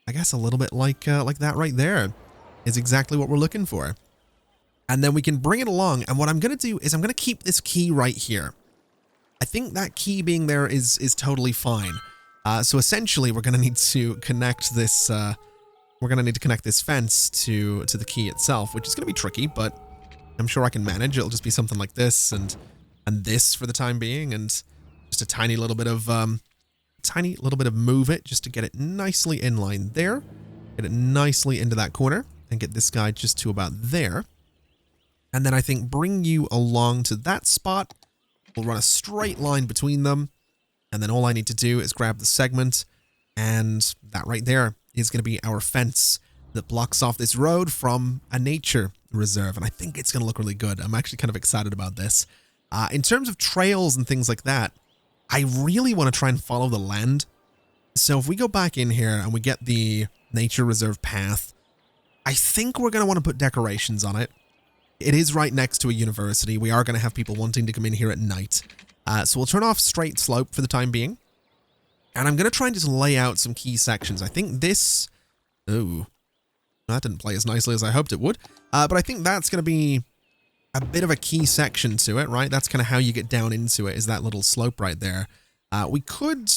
I guess a little bit like that right there is exactly what we're looking for. And then we can bring it along. And what I'm going to do is I'm going to keep this key right here. I think that key being there is totally fine. So essentially we're going to need to connect this, fence to the key itself, which is going to be tricky, but I'm sure I can manage. It'll just be something like this and this for the time being, and just a tiny little bit of move it just to get it nicely in line there, get it nicely into that corner, and get this guy just to about there. And then I think bring you along to that spot. We'll run a straight line between them, and then all I need to do is grab the segment, and that right there is going to be our fence that blocks off this road from a nature reserve, and I think it's going to look really good. I'm actually kind of excited about this. In terms of trails and things like that, I really want to try and follow the land. So if we go back in here and we get the nature reserve path, I think we're going to want to put decorations on it. It is right next to a university. We are going to have people wanting to come in here at night. So we'll turn off straight slope for the time being. And I'm going to try and just lay out some key sections. I think this... Ooh. That didn't play as nicely as I hoped it would. But I think that's going to be a bit of a key section to it, right? That's kind of how you get down into it, is that little slope right there. We could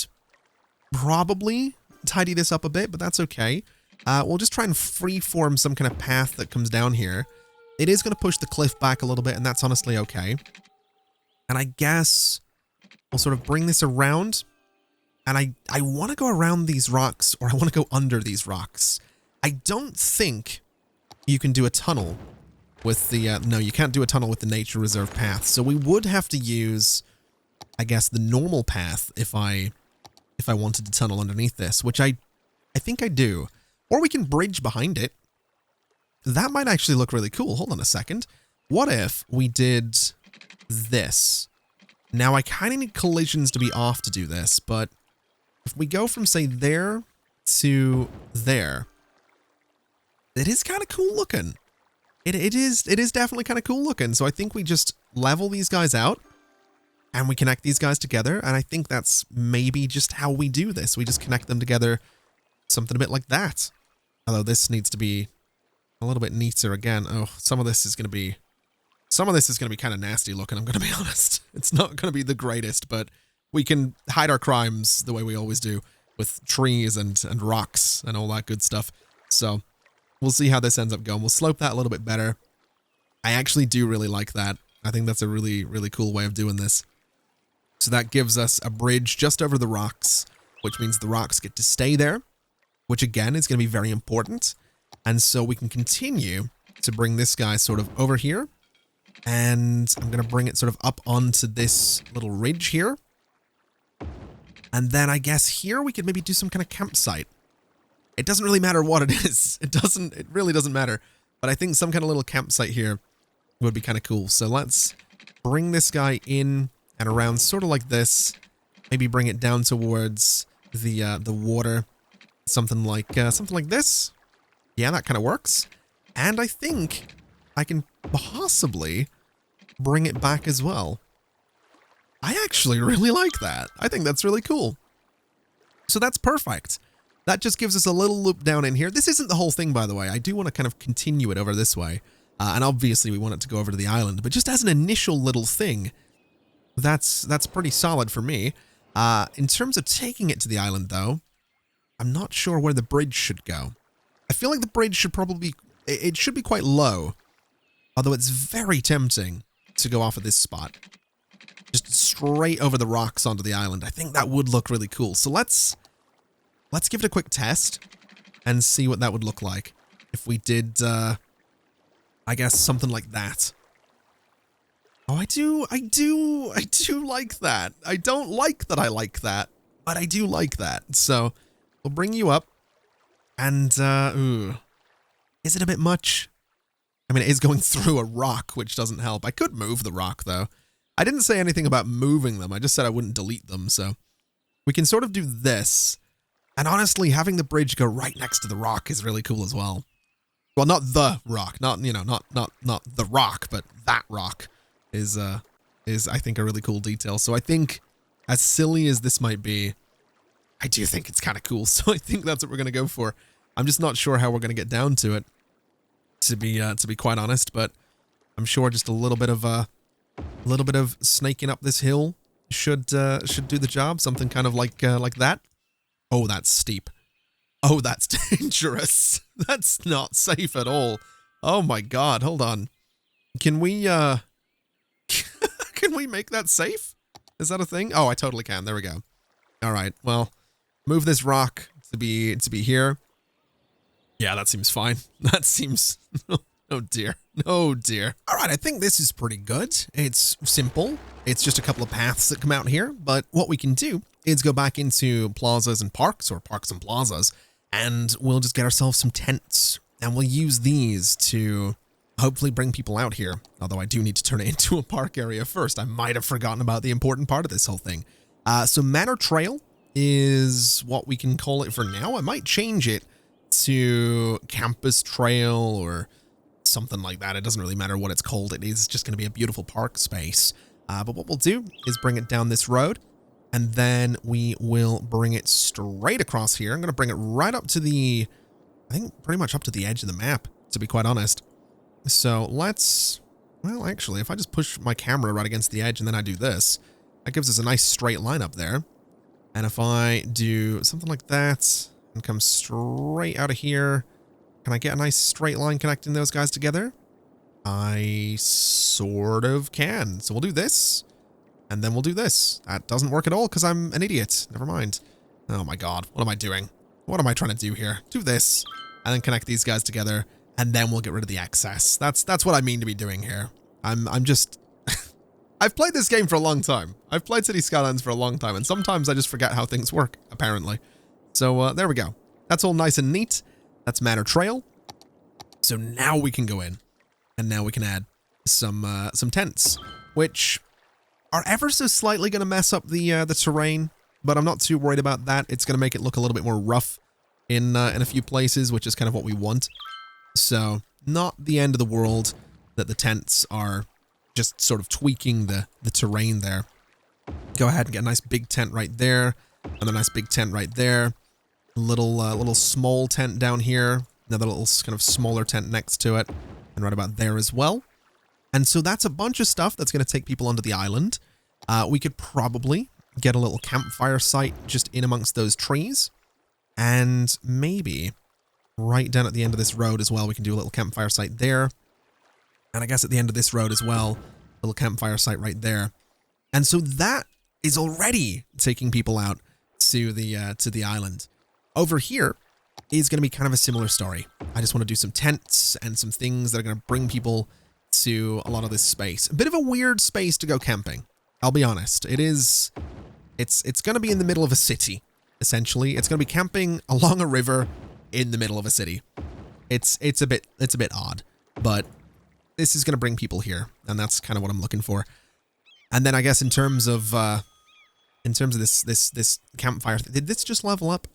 probably tidy this up a bit, but that's okay. We'll just try and freeform some kind of path that comes down here. It is going to push the cliff back a little bit, and that's honestly okay. And I guess we'll sort of bring this around. And I want to go around these rocks, or I want to go under these rocks. I don't think you can do a tunnel with the... no, you can't do a tunnel with the nature reserve path. So we would have to use, I guess, the normal path if I wanted to tunnel underneath this, which I think I do. Or we can bridge behind it. That might actually look really cool. Hold on a second. What if we did this? Now, I kind of need collisions to be off to do this, but if we go from, say, there to there, it is kind of cool looking. It is definitely kind of cool looking. So I think we just level these guys out and we connect these guys together. And I think that's maybe just how we do this. We just connect them together, something a bit like that. Although this needs to be a little bit neater again. Oh, some of this is going to be kind of nasty looking, I'm going to be honest. It's not going to be the greatest, but we can hide our crimes the way we always do with trees and rocks and all that good stuff. So we'll see how this ends up going. We'll slope that a little bit better. I actually do really like that. I think that's a really, really cool way of doing this. So that gives us a bridge just over the rocks, which means the rocks get to stay there, which again is going to be very important. And so we can continue to bring this guy sort of over here. And I'm going to bring it sort of up onto this little ridge here. And then I guess here we could maybe do some kind of campsite. It doesn't really matter what it is. It really doesn't matter. But I think some kind of little campsite here would be kind of cool. So let's bring this guy in and around sort of like this. Maybe bring it down towards the water. Something like this. Yeah, that kind of works. And I think I can possibly bring it back as well. I actually really like that. I think that's really cool. So that's perfect. That just gives us a little loop down in here. This isn't the whole thing, by the way. I do want to kind of continue it over this way. And obviously we want it to go over to the island. But just as an initial little thing, that's pretty solid for me. In terms of taking it to the island, though, I'm not sure where the bridge should go. I feel like the bridge should probably... It should be quite low. Although it's very tempting to go off at this spot. Just straight over the rocks onto the island. I think that would look really cool. So let's give it a quick test and see what that would look like if we did, I guess, something like that. Oh, I do like that. I don't like that I like that, but I do like that. So we'll bring you up and, ooh, is it a bit much? I mean, it is going through a rock, which doesn't help. I could move the rock, though. I didn't say anything about moving them. I just said I wouldn't delete them, so we can sort of do this. And honestly, having the bridge go right next to the rock is really cool as well. Well, not the rock, not the rock, but that rock is I think a really cool detail. So I think, as silly as this might be, I do think it's kind of cool. So I think that's what we're gonna go for. I'm just not sure how we're gonna get down to it, to be quite honest. But I'm sure just a little bit of snaking up this hill should do the job. Something kind of like that. Oh, that's steep. Oh, that's dangerous. That's not safe at all. Oh my God, hold on. Can we can we make that safe? Is that a thing? Oh, I totally can. There we go. All right. Well, move this rock to be here. Yeah, that seems fine. That seems oh dear. Oh dear. All right, I think this is pretty good. It's simple. It's just a couple of paths that come out here, but what we can do is go back into plazas and parks, or parks and plazas, and we'll just get ourselves some tents, and we'll use these to hopefully bring people out here. Although I do need to turn it into a park area first. I might have forgotten about the important part of this whole thing. So Manor Trail is what we can call it for now. I might change it to Campus Trail or something like that. It doesn't really matter what it's called. It is just going to be a beautiful park space. But what we'll do is bring it down this road, and then we will bring it straight across here. I'm going to bring it right up to the, I think pretty much up to the edge of the map, to be quite honest. So let's, well, actually, if I just push my camera right against the edge and then I do this, that gives us a nice straight line up there. And if I do something like that and come straight out of here, can I get a nice straight line connecting those guys together? I sort of can. So we'll do this, and then we'll do this. That doesn't work at all because I'm an idiot. Never mind. Oh my God, what am I doing? What am I trying to do here? Do this, and then connect these guys together, and then we'll get rid of the excess. That's what I mean to be doing here. I'm just... I've played this game for a long time. I've played City Skylines for a long time, and sometimes I just forget how things work, apparently. So there we go. That's all nice and neat. That's Manor Trail. So now we can go in, and now we can add some tents, which are ever so slightly going to mess up the terrain, but I'm not too worried about that. It's going to make it look a little bit more rough in a few places, which is kind of what we want. So not the end of the world that the tents are just sort of tweaking the terrain there. Go ahead and get a nice big tent right there, and a nice big tent right there. A little small tent down here, another little kind of smaller tent next to it, and right about there as well. And so that's a bunch of stuff that's going to take people onto the island. We could probably get a little campfire site just in amongst those trees. And maybe right down at the end of this road as well, we can do a little campfire site there. And I guess at the end of this road as well, a little campfire site right there. And so that is already taking people out to the island. Over here is going to be kind of a similar story. I just want to do some tents and some things that are going to bring people to a lot of this space. A bit of a weird space to go camping. I'll be honest. It's going to be in the middle of a city, essentially. It's going to be camping along a river in the middle of a city. It's a bit odd, but this is going to bring people here, and that's kind of what I'm looking for. And then I guess in terms of this campfire, did this just level up?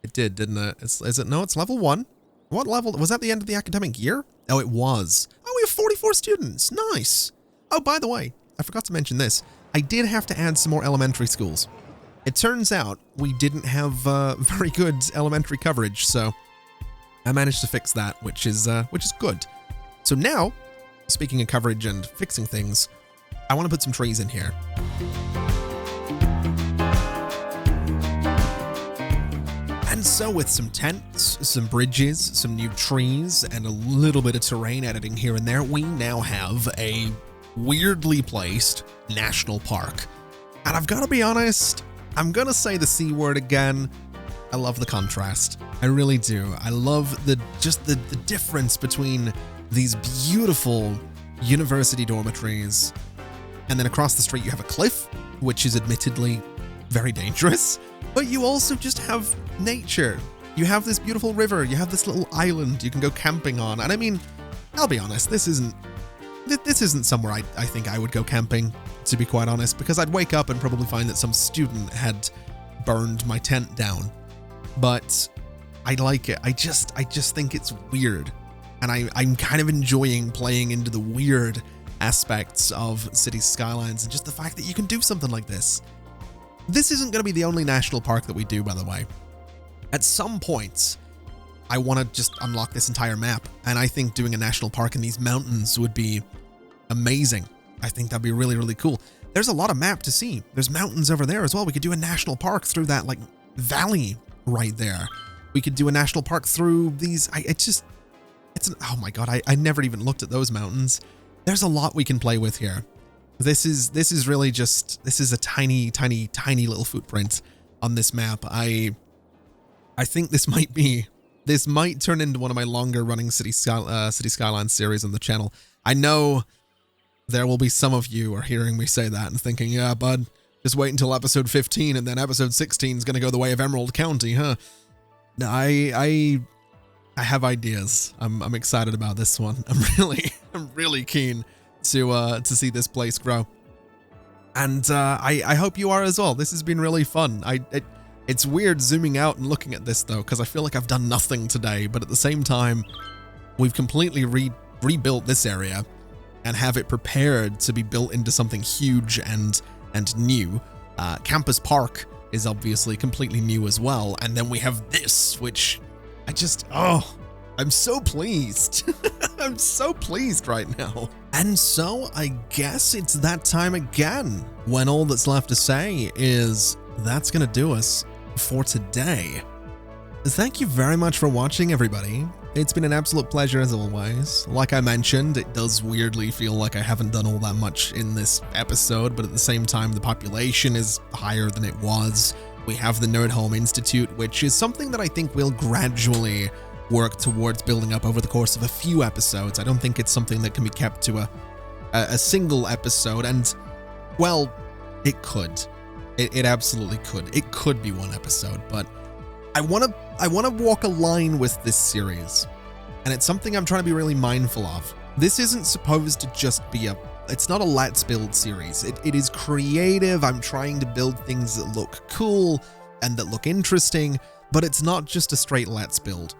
It did, didn't it? Is it? No, it's level 1. What level? Was that the end of the academic year? Oh, it was. Oh, we have 44 students. Nice. Oh, by the way, I forgot to mention this. I did have to add some more elementary schools. It turns out we didn't have very good elementary coverage, so I managed to fix that, which is good. So now, speaking of coverage and fixing things, I want to put some trees in here. And so with some tents, some bridges, some new trees, and a little bit of terrain editing here and there, we now have a weirdly placed national park. And I've got to be honest, I'm going to say the C word again. I love the contrast. I really do. I love the difference between these beautiful university dormitories, and then across the street you have a cliff, which is admittedly very dangerous, but you also just have nature. You have this beautiful river, you have this little island you can go camping on, and I mean, I'll be honest, this isn't somewhere I think I would go camping, to be quite honest, because I'd wake up and probably find that some student had burned my tent down. But I like it. I just think it's weird. And I'm kind of enjoying playing into the weird aspects of City Skylines and just the fact that you can do something like this. This isn't going to be the only national park that we do, by the way. At some point, I want to just unlock this entire map, and I think doing a national park in these mountains would be amazing. I think that'd be really, really cool. There's a lot of map to see. There's mountains over there as well. We could do a national park through that, like, valley right there. We could do a national park through these... oh my god, I never even looked at those mountains. There's a lot we can play with here. This is really just... This is a tiny, tiny, tiny little footprint on this map. I think this might turn into one of my longer running City Skylines series on the channel. I know there will be some of you are hearing me say that and thinking, yeah, bud, just wait until episode 15 and then episode 16 is going to go the way of Emerald County, huh? No, I have ideas. I'm excited about this one. I'm really keen to see this place grow. And I hope you are as well. This has been really fun. It's weird zooming out and looking at this though, because I feel like I've done nothing today, but at the same time, we've completely rebuilt this area and have it prepared to be built into something huge and new. Campus Park is obviously completely new as well, and then we have this, which I'm so pleased. I'm so pleased right now. And so I guess it's that time again when all that's left to say is that's gonna do us for today. Thank you very much for watching, everybody. It's been an absolute pleasure as always. Like I mentioned, it does weirdly feel like I haven't done all that much in this episode, but at the same time, the population is higher than it was. We have the Nerdholm Institute, which is something that I think will gradually work towards building up over the course of a few episodes. I don't think it's something that can be kept to a single episode, and, well, it could. It absolutely could. It could be one episode, but I want to walk a line with this series, and it's something I'm trying to be really mindful of. This isn't supposed to just be a a let's build series. It is creative. I'm trying to build things that look cool and that look interesting, but it's not just a straight let's build.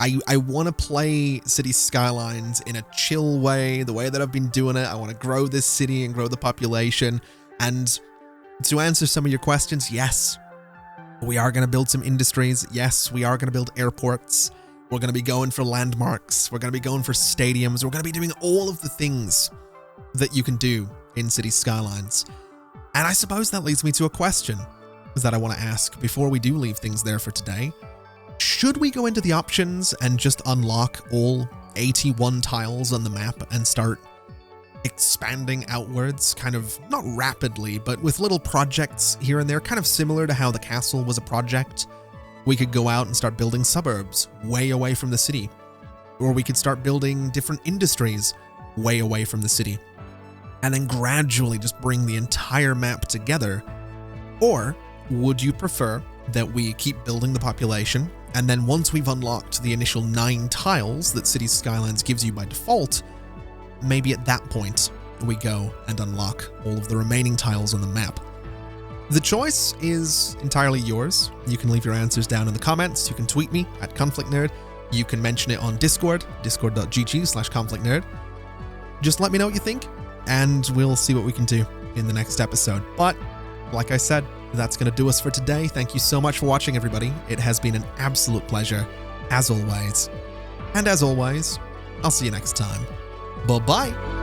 I want to play City Skylines in a chill way, the way that I've been doing it. I want to grow this city and grow the population. And to answer some of your questions, yes, we are going to build some industries. Yes, we are going to build airports. We're going to be going for landmarks. We're going to be going for stadiums. We're going to be doing all of the things that you can do in City Skylines. And I suppose that leads me to a question that I want to ask before we do leave things there for today. Should we go into the options and just unlock all 81 tiles on the map and start expanding outwards, kind of not rapidly, but with little projects here and there, kind of similar to how the castle was a project? We could go out and start building suburbs way away from the city, or we could start building different industries way away from the city, and then gradually just bring the entire map together. Or would you prefer that we keep building the population, and then once we've unlocked the initial 9 tiles that City Skylines gives you by default, maybe at that point we go and unlock all of the remaining tiles on the map? The choice is entirely yours. You can leave your answers down in the comments. You can tweet me at ConflictNerd. You can mention it on Discord, discord.gg/ConflictNerd. Just let me know what you think, and we'll see what we can do in the next episode. But like I said, that's going to do us for today. Thank you so much for watching, everybody. It has been an absolute pleasure, as always. And as always, I'll see you next time. Bye-bye.